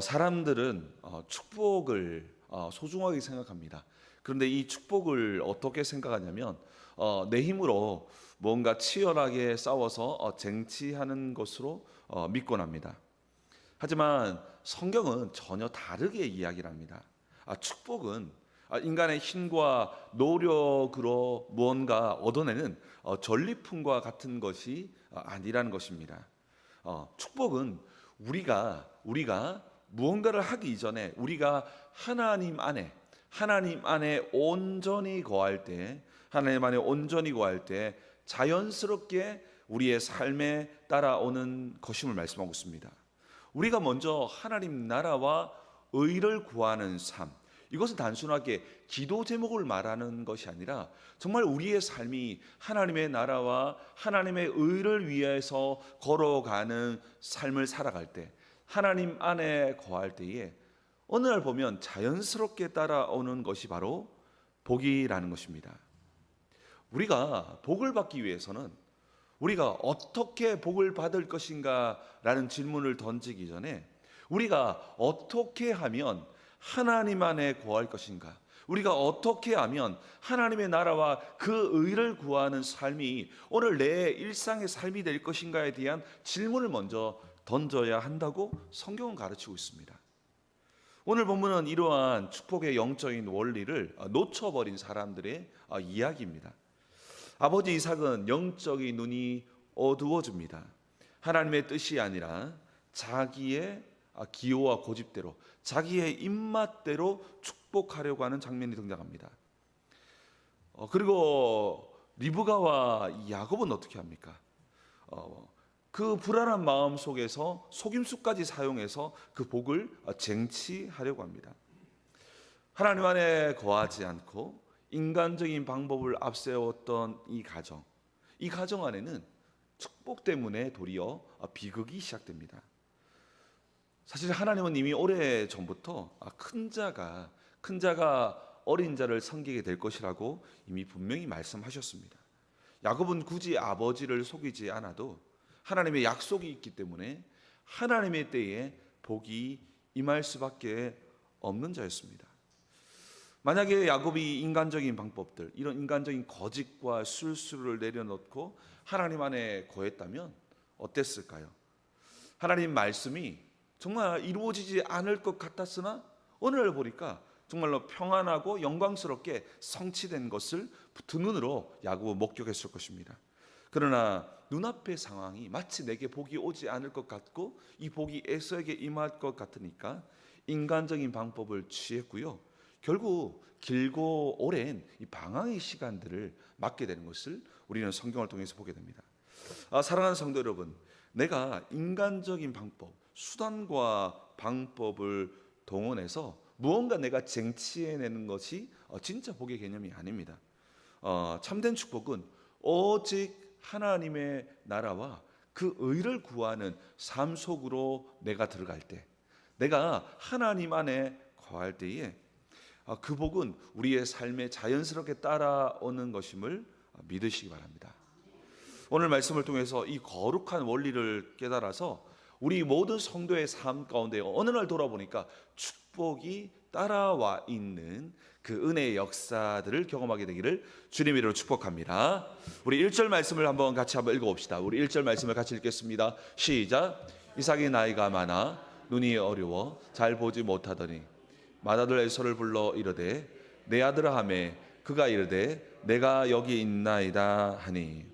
사람들은 축복을 소중하게 생각합니다. 그런데 이 축복을 어떻게 생각하냐면 내 힘으로 뭔가 치열하게 싸워서 쟁취하는 것으로 믿곤 합니다. 하지만 성경은 전혀 다르게 이야기를 합니다. 축복은 인간의 힘과 노력으로 무언가 얻어내는 전리품과 같은 것이 아니라는 것입니다. 축복은 우리가 무언가를 하기 이전에 우리가 하나님 안에 온전히 거할 때, 하나님 안에 온전히 거할 때 자연스럽게 우리의 삶에 따라오는 것임을 말씀하고 있습니다. 우리가 먼저 하나님 나라와 의를 구하는 삶, 이것은 단순하게 기도 제목을 말하는 것이 아니라 정말 우리의 삶이 하나님의 나라와 하나님의 의를 위해서 걸어가는 삶을 살아갈 때, 하나님 안에 거할 때에 어느 날 보면 자연스럽게 따라오는 것이 바로 복이라는 것입니다. 우리가 복을 받기 위해서는 우리가 어떻게 복을 받을 것인가 라는 질문을 던지기 전에 우리가 어떻게 하면 하나님 안에 거할 것인가, 우리가 어떻게 하면 하나님의 나라와 그 의를 구하는 삶이 오늘 내 일상의 삶이 될 것인가에 대한 질문을 먼저 던져야 한다고 성경은 가르치고 있습니다. 오늘 본문은 이러한 축복의 영적인 원리를 놓쳐버린 사람들의 이야기입니다. 아버지 이삭은 영적인 눈이 어두워집니다. 하나님의 뜻이 아니라 자기의 기호와 고집대로, 자기의 입맛대로 축복하려고 하는 장면이 등장합니다. 그리고 리브가와 야곱은 어떻게 합니까? 그 불안한 마음 속에서 속임수까지 사용해서 그 복을 쟁취하려고 합니다. 하나님 안에 거하지 않고 인간적인 방법을 앞세웠던 이 가정 안에는 축복 때문에 도리어 비극이 시작됩니다. 사실 하나님은 이미 오래 전부터 큰 자가 어린 자를 섬기게 될 것이라고 이미 분명히 말씀하셨습니다. 야곱은 굳이 아버지를 속이지 않아도 하나님의 약속이 있기 때문에 하나님의 때에 복이 임할 수밖에 없는 자였습니다. 만약에 야곱이 인간적인 방법들, 이런 인간적인 거짓과 술수를 내려놓고 하나님 안에 거했다면 어땠을까요? 하나님 말씀이 정말 이루어지지 않을 것 같았으나 어느 날 보니까 정말로 평안하고 영광스럽게 성취된 것을 두 눈으로 야곱은 목격했을 것입니다. 그러나 눈앞의 상황이 마치 내게 복이 오지 않을 것 같고 이 복이 에서에게 임할 것 같으니까 인간적인 방법을 취했고요. 결국 길고 오랜 이 방황의 시간들을 맞게 되는 것을 우리는 성경을 통해서 보게 됩니다. 사랑하는 성도 여러분, 내가 인간적인 방법, 수단과 방법을 동원해서 무언가 내가 쟁취해내는 것이 진짜 복의 개념이 아닙니다. 참된 축복은 오직 하나님의 나라와 그 의를 구하는 삶 속으로 내가 들어갈 때, 내가 하나님 안에 거할 때에 그 복은 우리의 삶에 자연스럽게 따라오는 것임을 믿으시기 바랍니다. 오늘 말씀을 통해서 이 거룩한 원리를 깨달아서 우리 모든 성도의 삶 가운데 어느 날 돌아보니까 축복이 따라와 있는 그 은혜의 역사들을 경험하게 되기를 주님의 이름으로 축복합니다. 우리 1절 말씀을 같이 읽어봅시다. 우리 1절 말씀을 같이 읽겠습니다. 시작. 이삭이 나이가 많아 눈이 어려워 잘 보지 못하더니 맏아들 에서를 불러 이르되 내 아들아 하매 그가 이르되 내가 여기 있나이다 하니.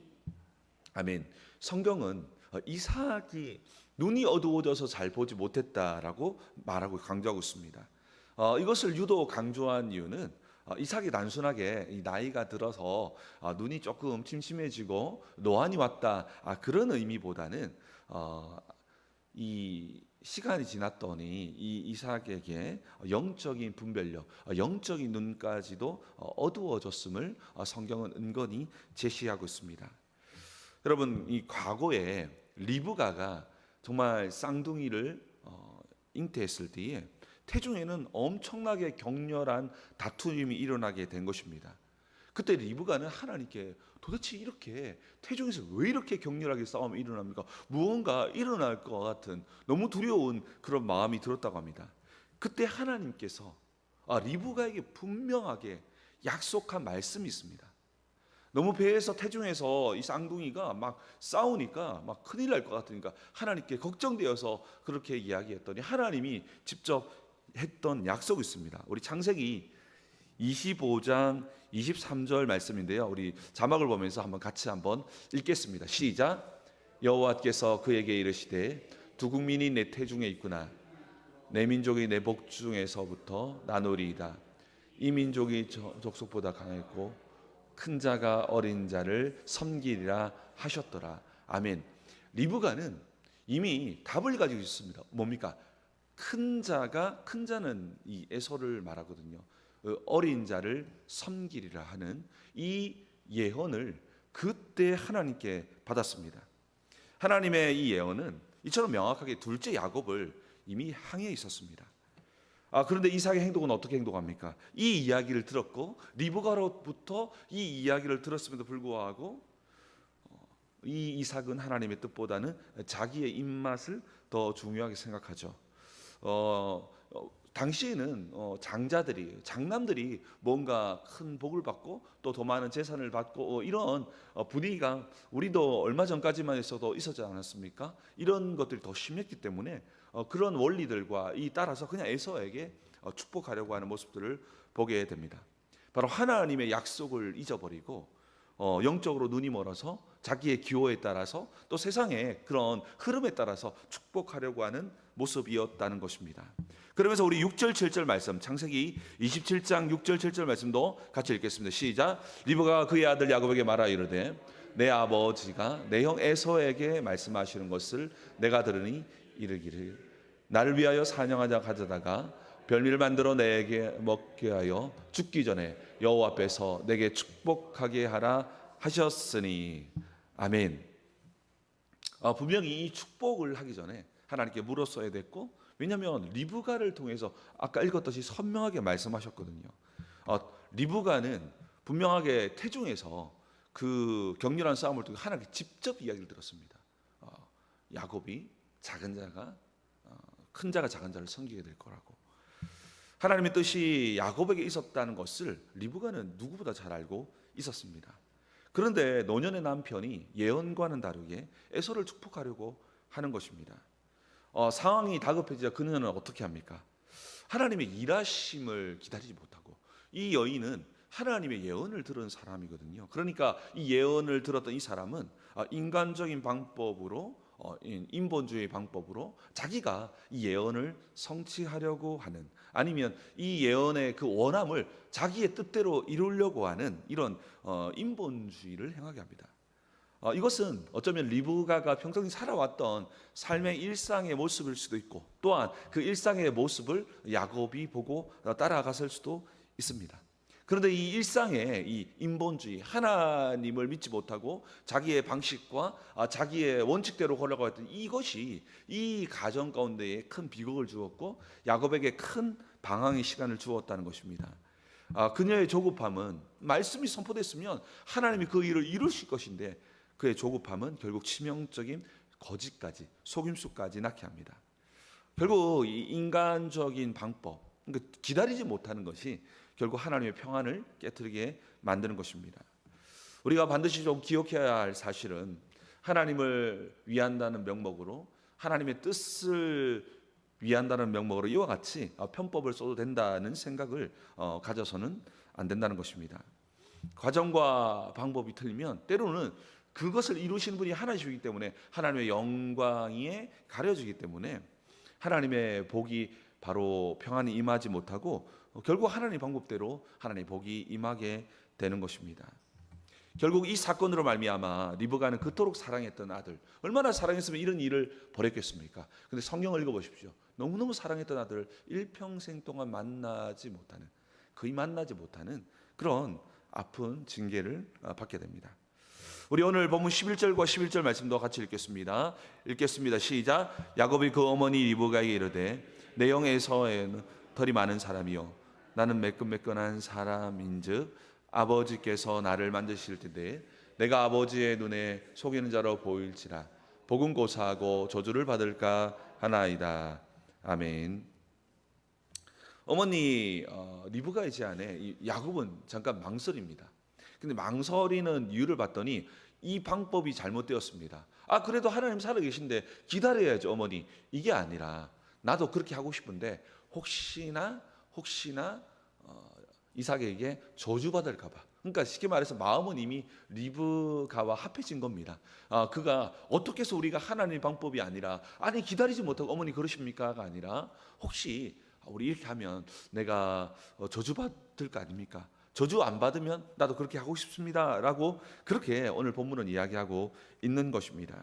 아멘. 성경은 이삭이 눈이 어두워져서 잘 보지 못했다라고 말하고 강조하고 있습니다. 이것을 유독 강조한 이유는 이삭이 단순하게 나이가 들어서 눈이 조금 침침해지고 노안이 왔다 그런 의미보다는 이 시간이 지났더니 이 이삭에게 영적인 분별력, 영적인 눈까지도 어두워졌음을 성경은 은근히 제시하고 있습니다. 여러분, 이 과거에 리브가가 정말 쌍둥이를 잉태했을 때에 태중에는 엄청나게 격렬한 다툼이 일어나게 된 것입니다. 그때 리브가는 하나님께 도대체 이렇게 태중에서 왜 이렇게 격렬하게 싸움이 일어납니까? 무언가 일어날 것 같은 너무 두려운 그런 마음이 들었다고 합니다. 그때 하나님께서 리브가에게 분명하게 약속한 말씀이 있습니다. 너무 배에서 태중에서 이 쌍둥이가 막 싸우니까 막 큰일 날 것 같으니까 하나님께 걱정되어서 그렇게 이야기했더니 하나님이 직접 했던 약속이 있습니다. 우리 창세기 25장 23절 말씀인데요. 우리 자막을 보면서 같이 한번 읽겠습니다. 시작. 여호와께서 그에게 이르시되 두 국민이 내 태중에 있구나. 내 민족이 내 복중에서부터 나누리이다. 이 민족이 족속보다 강했고 큰 자가 어린 자를 섬기리라 하셨더라. 아멘. 리브가는 이미 답을 가지고 있습니다. 뭡니까? 큰 자는 이 에서를 말하거든요. 어린 자를 섬기리라 하는 이 예언을 그때 하나님께 받았습니다. 하나님의 이 예언은 이처럼 명확하게 둘째 야곱을 이미 향해 있었습니다. 그런데 이삭의 행동은 어떻게 행동합니까? 이 이야기를 들었고 리브가로부터 이 이야기를 들었음에도 불구하고 이 이삭은 하나님의 뜻보다는 자기의 입맛을 더 중요하게 생각하죠. 당시에는 장남들이 뭔가 큰 복을 받고 또 더 많은 재산을 받고 이런 분위기가 우리도 얼마 전까지만 해서도 있었지 않았습니까? 이런 것들이 더 심했기 때문에 그런 원리들과 따라서 그냥 에서에게 축복하려고 하는 모습들을 보게 됩니다. 바로 하나님의 약속을 잊어버리고 영적으로 눈이 멀어서 자기의 기호에 따라서 또 세상의 그런 흐름에 따라서 축복하려고 하는 모습이었다는 것입니다. 그러면서 우리 6절 7절 말씀, 창세기 27장 6절 7절 말씀도 같이 읽겠습니다. 시작. 리브가가 그의 아들 야곱에게 말하 이르되 내 아버지가 내 형 에서에게 말씀하시는 것을 내가 들으니 이르기를 나를 위하여 사냥하자 가져다가 별미를 만들어 내게 먹게 하여 죽기 전에 여호와 앞에서 내게 축복하게 하라 하셨으니 아멘. 분명히 이 축복을 하기 전에 하나님께 물었어야 됐고, 왜냐하면 리브가를 통해서 아까 읽었듯이 선명하게 말씀하셨거든요. 리브가는 분명하게 태중에서 그 격렬한 싸움을 통해 하나님께 직접 이야기를 들었습니다. 야곱이 작은 자가 큰 자가 작은 자를 섬기게 될 거라고. 하나님의 뜻이 야곱에게 있었다는 것을 리브가는 누구보다 잘 알고 있었습니다. 그런데 노년의 남편이 예언과는 다르게 에서를 축복하려고 하는 것입니다. 상황이 다급해지자 그녀는 어떻게 합니까? 하나님의 일하심을 기다리지 못하고, 이 여인은 하나님의 예언을 들은 사람이거든요. 그러니까 이 예언을 들었던 이 사람은 인간적인 방법으로, 인본주의 방법으로 자기가 이 예언을 성취하려고 하는, 아니면 이 예언의 그 원함을 자기의 뜻대로 이루려고 하는 이런 인본주의를 행하게 합니다. 이것은 어쩌면 리브가가 평생 살아왔던 삶의 일상의 모습일 수도 있고, 또한 그 일상의 모습을 야곱이 보고 따라갔을 수도 있습니다. 그런데 이 일상의 이 인본주의, 하나님을 믿지 못하고 자기의 방식과 자기의 원칙대로 걸어가던 이것이 이 가정 가운데에 큰 비극을 주었고 야곱에게 큰 방황의 시간을 주었다는 것입니다. 그녀의 조급함은, 말씀이 선포됐으면 하나님이 그 일을 이루실 것인데 그의 조급함은 결국 치명적인 거짓까지, 속임수까지 낳게 합니다. 결국 이 인간적인 방법, 그러니까 기다리지 못하는 것이 결국 하나님의 평안을 깨트리게 만드는 것입니다. 우리가 반드시 좀 기억해야 할 사실은, 하나님을 위한다는 명목으로, 하나님의 뜻을 위한다는 명목으로 이와 같이 편법을 써도 된다는 생각을 가져서는 안 된다는 것입니다. 과정과 방법이 틀리면 때로는 그것을 이루시는 분이 하나님이기 때문에 하나님의 영광에 가려지기 때문에 하나님의 복이 바로 평안이 임하지 못하고 결국 하나님의 방법대로 하나님의 복이 임하게 되는 것입니다. 결국 이 사건으로 말미암아 리브가는 그토록 사랑했던 아들, 얼마나 사랑했으면 이런 일을 벌였겠습니까? 근데 성경을 읽어보십시오. 너무너무 사랑했던 아들을 일평생 동안 거의 만나지 못하는 그런 아픈 징계를 받게 됩니다. 우리 오늘 본문 11절과 11절 말씀도 같이 읽겠습니다. 시작. 야곱이 그 어머니 리브가에게 이르되 내 형 에서에는 털이 많은 사람이요 나는 매끈매끈한 사람인즉 아버지께서 나를 만드실 때에 내가 아버지의 눈에 속이는 자로 보일지라 복은 고사하고 저주를 받을까 하나이다. 아멘. 어머니 리브가의 제안에 야곱은 잠깐 망설입니다. 근데 망설이는 이유를 봤더니 이 방법이 잘못되었습니다. 그래도 하나님 살아계신데 기다려야죠 어머니. 이게 아니라 나도 그렇게 하고 싶은데 혹시나 이삭에게 저주받을까 봐. 그러니까 쉽게 말해서 마음은 이미 리브가와 합해진 겁니다. 그가 어떻게 해서 우리가 하나님의 방법이 아니라 아니 기다리지 못하고 어머니 그러십니까가 아니라 혹시 우리 이렇게 하면 내가 저주받을 거 아닙니까? 저주 안 받으면 나도 그렇게 하고 싶습니다 라고 그렇게 오늘 본문은 이야기하고 있는 것입니다.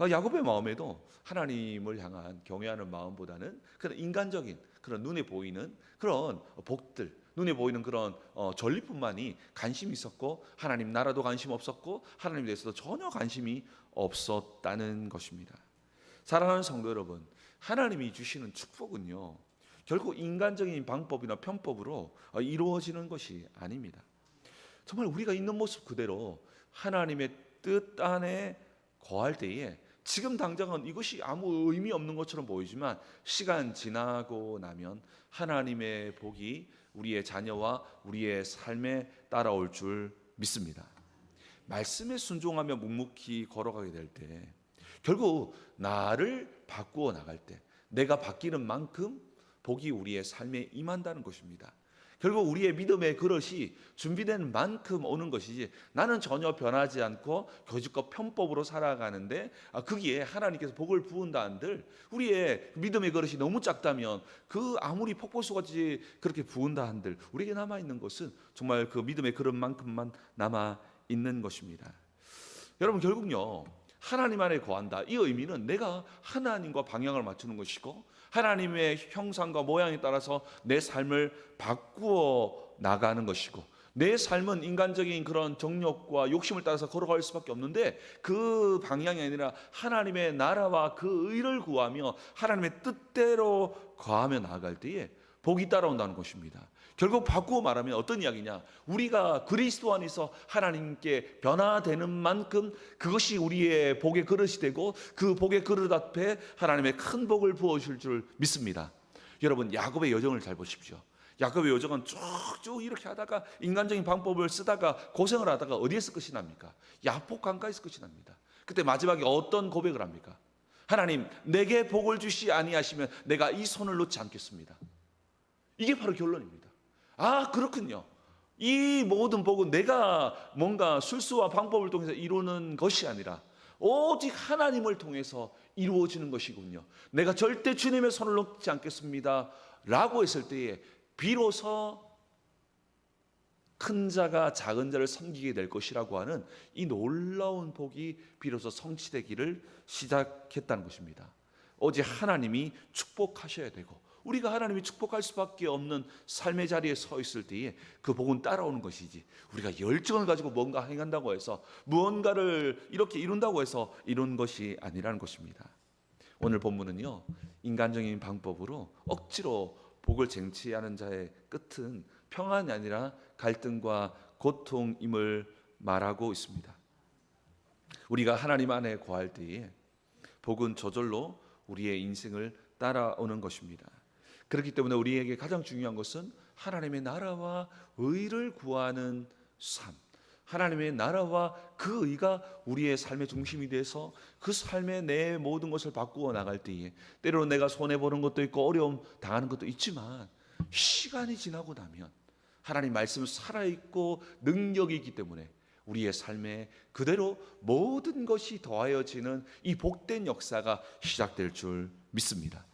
야곱의 마음에도 하나님을 향한 경외하는 마음보다는 그런 인간적인 그런 눈에 보이는 그런 복들, 눈에 보이는 그런 전리품만이 관심이 있었고 하나님 나라도 관심 없었고 하나님에 대해서도 전혀 관심이 없었다는 것입니다. 사랑하는 성도 여러분, 하나님이 주시는 축복은요 결국 인간적인 방법이나 편법으로 이루어지는 것이 아닙니다. 정말 우리가 있는 모습 그대로 하나님의 뜻 안에 거할 때에 지금 당장은 이것이 아무 의미 없는 것처럼 보이지만 시간 지나고 나면 하나님의 복이 우리의 자녀와 우리의 삶에 따라올 줄 믿습니다. 말씀에 순종하며 묵묵히 걸어가게 될 때 결국 나를 바꾸어 나갈 때 내가 바뀌는 만큼 복이 우리의 삶에 임한다는 것입니다. 결국 우리의 믿음의 그릇이 준비된 만큼 오는 것이지 나는 전혀 변하지 않고 거짓과 편법으로 살아가는데 거기에 하나님께서 복을 부은다 한들 우리의 믿음의 그릇이 너무 작다면 그 아무리 폭포수같이 그렇게 부은다 한들 우리에게 남아있는 것은 정말 그 믿음의 그릇만큼만 남아있는 것입니다. 여러분 결국요 하나님 안에 거한다 이 의미는 내가 하나님과 방향을 맞추는 것이고 하나님의 형상과 모양에 따라서 내 삶을 바꾸어 나가는 것이고 내 삶은 인간적인 그런 정욕과 욕심을 따라서 걸어갈 수밖에 없는데 그 방향이 아니라 하나님의 나라와 그 의를 구하며 하나님의 뜻대로 거하며 나아갈 때에 복이 따라온다는 것입니다. 결국 바꾸어 말하면 어떤 이야기냐, 우리가 그리스도 안에서 하나님께 변화되는 만큼 그것이 우리의 복의 그릇이 되고 그 복의 그릇 앞에 하나님의 큰 복을 부어주실 줄 믿습니다. 여러분 야곱의 여정을 잘 보십시오. 야곱의 여정은 쭉쭉 이렇게 하다가 인간적인 방법을 쓰다가 고생을 하다가 어디에서 끝이 납니까? 야복 강가에서 끝이 납니다. 그때 마지막에 어떤 고백을 합니까? 하나님 내게 복을 주시 아니하시면 내가 이 손을 놓지 않겠습니다. 이게 바로 결론입니다. 그렇군요. 이 모든 복은 내가 뭔가 술수와 방법을 통해서 이루는 것이 아니라 오직 하나님을 통해서 이루어지는 것이군요. 내가 절대 주님의 손을 놓지 않겠습니다 라고 했을 때에 비로소 큰 자가 작은 자를 섬기게 될 것이라고 하는 이 놀라운 복이 비로소 성취되기를 시작했다는 것입니다. 오직 하나님이 축복하셔야 되고 우리가 하나님이 축복할 수밖에 없는 삶의 자리에 서 있을 때에 그 복은 따라오는 것이지 우리가 열정을 가지고 뭔가 행한다고 해서 무언가를 이렇게 이룬다고 해서 이룬 것이 아니라는 것입니다. 오늘 본문은요 인간적인 방법으로 억지로 복을 쟁취하는 자의 끝은 평안이 아니라 갈등과 고통임을 말하고 있습니다. 우리가 하나님 안에 거할 때에 복은 저절로 우리의 인생을 따라오는 것입니다. 그렇기 때문에 우리에게 가장 중요한 것은 하나님의 나라와 의를 구하는 삶, 하나님의 나라와 그 의가 우리의 삶의 중심이 돼서 그 삶에 내 모든 것을 바꾸어 나갈 때에 때로는 내가 손해보는 것도 있고 어려움 당하는 것도 있지만 시간이 지나고 나면 하나님 말씀은 살아있고 능력이 있기 때문에 우리의 삶에 그대로 모든 것이 더하여지는 이 복된 역사가 시작될 줄 믿습니다.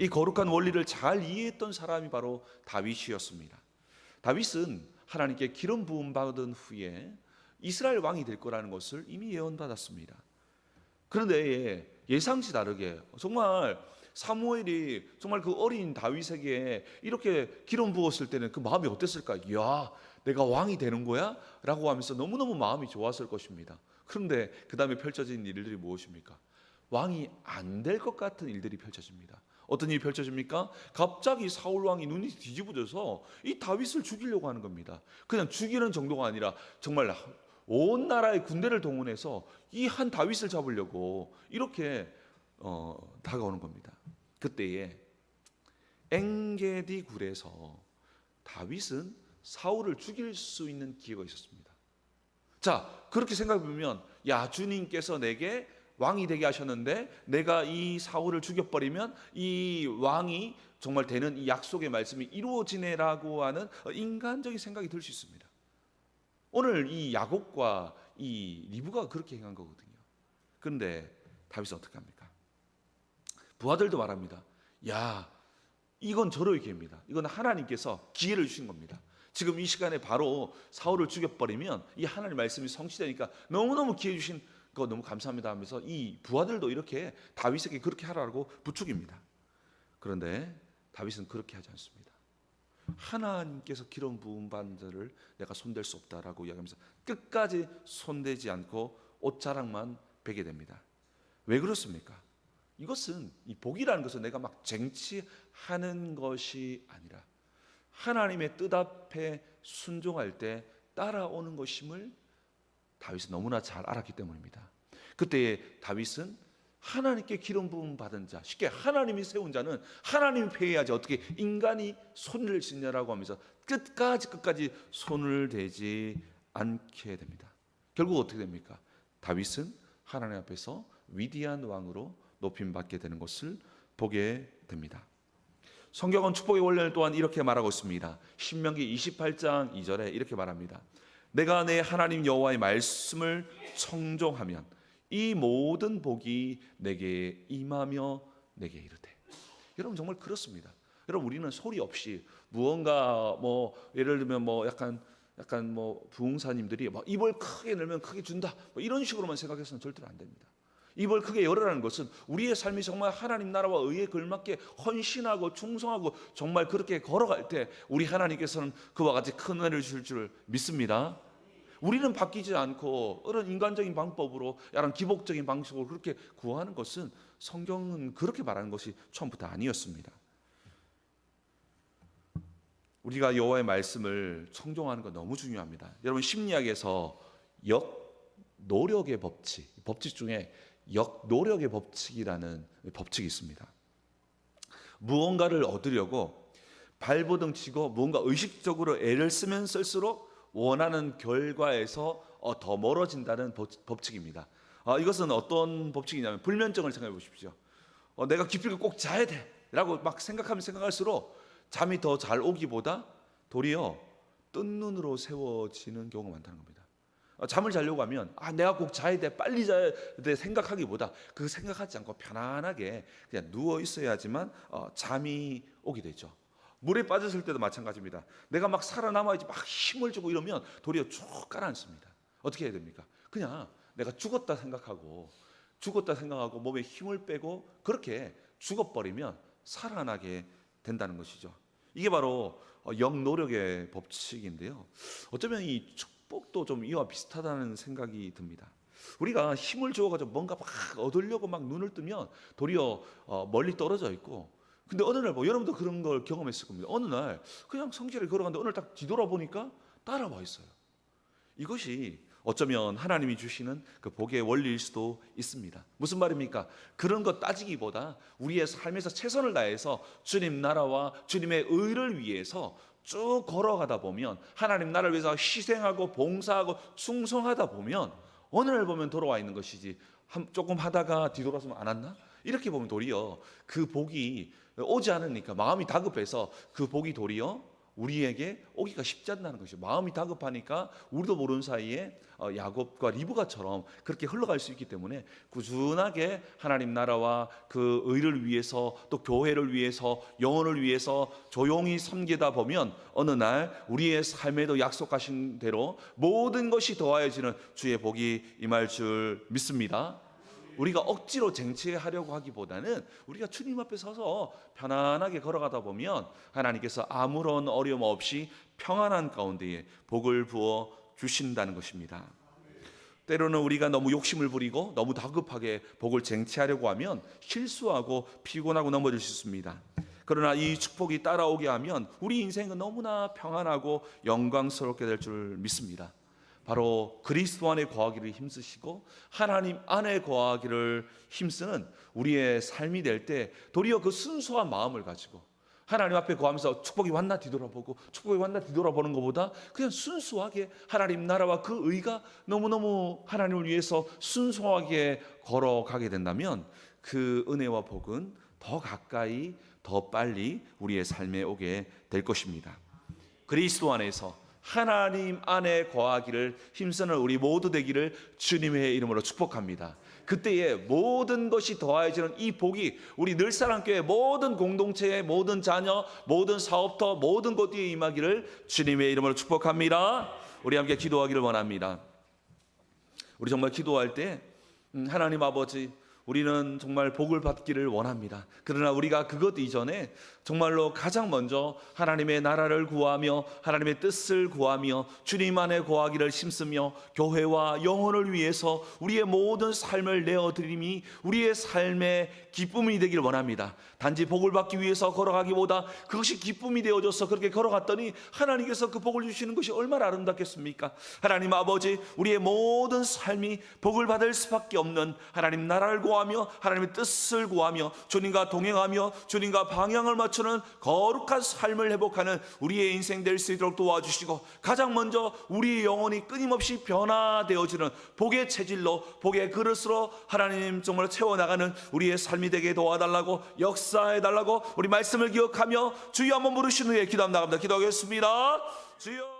이 거룩한 원리를 잘 이해했던 사람이 바로 다윗이었습니다. 다윗은 하나님께 기름 부음 받은 후에 이스라엘 왕이 될 거라는 것을 이미 예언받았습니다. 그런데 예상치 다르게 정말 사무엘이 정말 그 어린 다윗에게 이렇게 기름 부었을 때는 그 마음이 어땠을까? 이야, 내가 왕이 되는 거야? 라고 하면서 너무너무 마음이 좋았을 것입니다. 그런데 그 다음에 펼쳐진 일들이 무엇입니까? 왕이 안 될 것 같은 일들이 펼쳐집니다. 어떤 일이 펼쳐집니까? 갑자기 사울 왕이 눈이 뒤집어져서 이 다윗을 죽이려고 하는 겁니다. 그냥 죽이는 정도가 아니라 정말 온 나라의 군대를 동원해서 이 한 다윗을 잡으려고 이렇게 다가오는 겁니다. 그때에 엥게디 굴에서 다윗은 사울을 죽일 수 있는 기회가 있었습니다. 자, 그렇게 생각해 보면, 야, 주님께서 내게 왕이 되게 하셨는데 내가 이 사울을 죽여버리면 이 왕이 정말 되는 이 약속의 말씀이 이루어지네라고 하는 인간적인 생각이 들 수 있습니다. 오늘 이 야곱과 이 리브가가 그렇게 행한 거거든요. 그런데 다윗은 어떻게 합니까? 부하들도 말합니다. 야, 이건 절호의 기회입니다. 이건 하나님께서 기회를 주신 겁니다. 지금 이 시간에 바로 사울을 죽여버리면 이 하나님의 말씀이 성취되니까 너무너무 기회 주신 거 너무 감사합니다 하면서 이 부하들도 이렇게 다윗에게 그렇게 하라고 부축입니다. 그런데 다윗은 그렇게 하지 않습니다. 하나님께서 기름 부음 받은 자를 내가 손댈 수 없다라고 이야기하면서 끝까지 손대지 않고 옷자락만 베게 됩니다. 왜 그렇습니까? 이것은, 이 복이라는 것은 내가 막 쟁취하는 것이 아니라 하나님의 뜻 앞에 순종할 때 따라오는 것임을 다윗은 너무나 잘 알았기 때문입니다. 그때 다윗은 하나님께 기름 부음 받은 자, 쉽게 하나님이 세운 자는 하나님이 폐해야지 어떻게 인간이 손을 씻냐라고 하면서 끝까지 손을 대지 않게 됩니다. 결국 어떻게 됩니까? 다윗은 하나님 앞에서 위대한 왕으로 높임받게 되는 것을 보게 됩니다. 성경은 축복의 원리를 또한 이렇게 말하고 있습니다. 신명기 28장 2절에 이렇게 말합니다. 내가 내 하나님 여호와의 말씀을 청종하면 이 모든 복이 내게 임하며 내게 이르되. 여러분, 정말 그렇습니다. 여러분, 우리는 소리 없이 무언가 예를 들면 약간 부흥사님들이 입을 크게 열면 크게 준다 이런 식으로만 생각해서는 절대로 안 됩니다. 입을 크게 열으라는 것은 우리의 삶이 정말 하나님 나라와 의에 걸맞게 헌신하고 충성하고 정말 그렇게 걸어갈 때 우리 하나님께서는 그와 같이 큰 은혜를 주실 줄 믿습니다. 우리는 바뀌지 않고 이런 인간적인 방법으로 이런 기복적인 방식으로 그렇게 구하는 것은, 성경은 그렇게 말하는 것이 처음부터 아니었습니다. 우리가 여호와의 말씀을 청종하는 건 너무 중요합니다. 여러분, 심리학에서 역노력의 법칙 중에 역노력의 법칙이라는 법칙이 있습니다. 무언가를 얻으려고 발버둥 치고 무언가 의식적으로 애를 쓰면 쓸수록 원하는 결과에서 더 멀어진다는 법칙입니다. 이것은 어떤 법칙이냐면, 불면증을 생각해 보십시오. 내가 기필코 꼭 자야 돼 라고 막 생각하면 생각할수록 잠이 더 잘 오기보다 도리어 뜬 눈으로 세워지는 경우가 많다는 겁니다. 잠을 자려고 하면 내가 꼭 자야 돼, 빨리 자야 돼 생각하기보다 그 생각하지 않고 편안하게 그냥 누워 있어야지만 잠이 오게 되죠. 물에 빠졌을 때도 마찬가지입니다. 내가 막 살아남아야지 막 힘을 주고 이러면 도리어 쭉 가라앉습니다. 어떻게 해야 됩니까? 그냥 내가 죽었다 생각하고 몸에 힘을 빼고 그렇게 죽어버리면 살아나게 된다는 것이죠. 이게 바로 역노력의 법칙인데요. 어쩌면 이 축복도 좀 이와 비슷하다는 생각이 듭니다. 우리가 힘을 주어가지고 뭔가 막 얻으려고 막 눈을 뜨면 도리어 멀리 떨어져 있고, 근데 어느 날 여러분도 그런 걸 경험했을 겁니다. 어느 날 그냥 성지를 걸어가는데 오늘 딱 뒤돌아보니까 따라와 있어요. 이것이 어쩌면 하나님이 주시는 그 복의 원리일 수도 있습니다. 무슨 말입니까? 그런 것 따지기보다 우리의 삶에서 최선을 다해서 주님 나라와 주님의 의를 위해서 쭉 걸어가다 보면, 하나님 나라를 위해서 희생하고 봉사하고 충성하다 보면 어느 날 보면 돌아와 있는 것이지, 조금 하다가 뒤돌아서면 안 왔나? 이렇게 보면 도리어 그 복이 오지 않으니까 마음이 다급해서 그 복이 도리어 우리에게 오기가 쉽지 않다는 것이죠. 마음이 다급하니까 우리도 모르는 사이에 야곱과 리브가처럼 그렇게 흘러갈 수 있기 때문에 꾸준하게 하나님 나라와 그 의를 위해서, 또 교회를 위해서, 영혼을 위해서 조용히 섬기다 보면 어느 날 우리의 삶에도 약속하신 대로 모든 것이 더하여지는 주의 복이 임할 줄 믿습니다. 우리가 억지로 쟁취하려고 하기보다는 우리가 주님 앞에 서서 편안하게 걸어가다 보면 하나님께서 아무런 어려움 없이 평안한 가운데에 복을 부어 주신다는 것입니다. 때로는 우리가 너무 욕심을 부리고 너무 다급하게 복을 쟁취하려고 하면 실수하고 피곤하고 넘어질 수 있습니다. 그러나 이 축복이 따라오게 하면 우리 인생은 너무나 평안하고 영광스럽게 될 줄 믿습니다. 바로 그리스도 안에 거하기를 힘쓰시고 하나님 안에 거하기를 힘쓰는 우리의 삶이 될 때 도리어 그 순수한 마음을 가지고 하나님 앞에 거하면서 축복이 왔나 뒤돌아보고 축복이 왔나 뒤돌아보는 것보다 그냥 순수하게 하나님 나라와 그 의가 너무너무 하나님을 위해서 순수하게 걸어가게 된다면 그 은혜와 복은 더 가까이 더 빨리 우리의 삶에 오게 될 것입니다. 그리스도 안에서 하나님 안에 거하기를 힘쓰는 우리 모두 되기를 주님의 이름으로 축복합니다. 그때에 모든 것이 더해지는 이 복이 우리 늘사랑교회 모든 공동체의 모든 자녀, 모든 사업터, 모든 곳 뒤에 임하기를 주님의 이름으로 축복합니다. 우리 함께 기도하기를 원합니다. 우리 정말 기도할 때 하나님 아버지, 우리는 정말 복을 받기를 원합니다. 그러나 우리가 그것 이전에 정말로 가장 먼저 하나님의 나라를 구하며 하나님의 뜻을 구하며 주님 안에 거하기를 힘쓰며 교회와 영혼을 위해서 우리의 모든 삶을 내어드림이 우리의 삶의 기쁨이 되길 원합니다. 단지 복을 받기 위해서 걸어가기보다 그것이 기쁨이 되어져서 그렇게 걸어갔더니 하나님께서 그 복을 주시는 것이 얼마나 아름답겠습니까? 하나님 아버지, 우리의 모든 삶이 복을 받을 수밖에 없는 하나님 나라를 구하며 하나님의 뜻을 구하며 주님과 동행하며 주님과 방향을 맞추는 거룩한 삶을 회복하는 우리의 인생 될 수 있도록 도와주시고 가장 먼저 우리의 영혼이 끊임없이 변화되어지는 복의 체질로 복의 그릇으로 하나님 정말 채워나가는 우리의 삶이 되게 도와달라고 역사해달라고 우리 말씀을 기억하며 주여 한번 부르신 후에 기도합니다. 기도하겠습니다. 주여.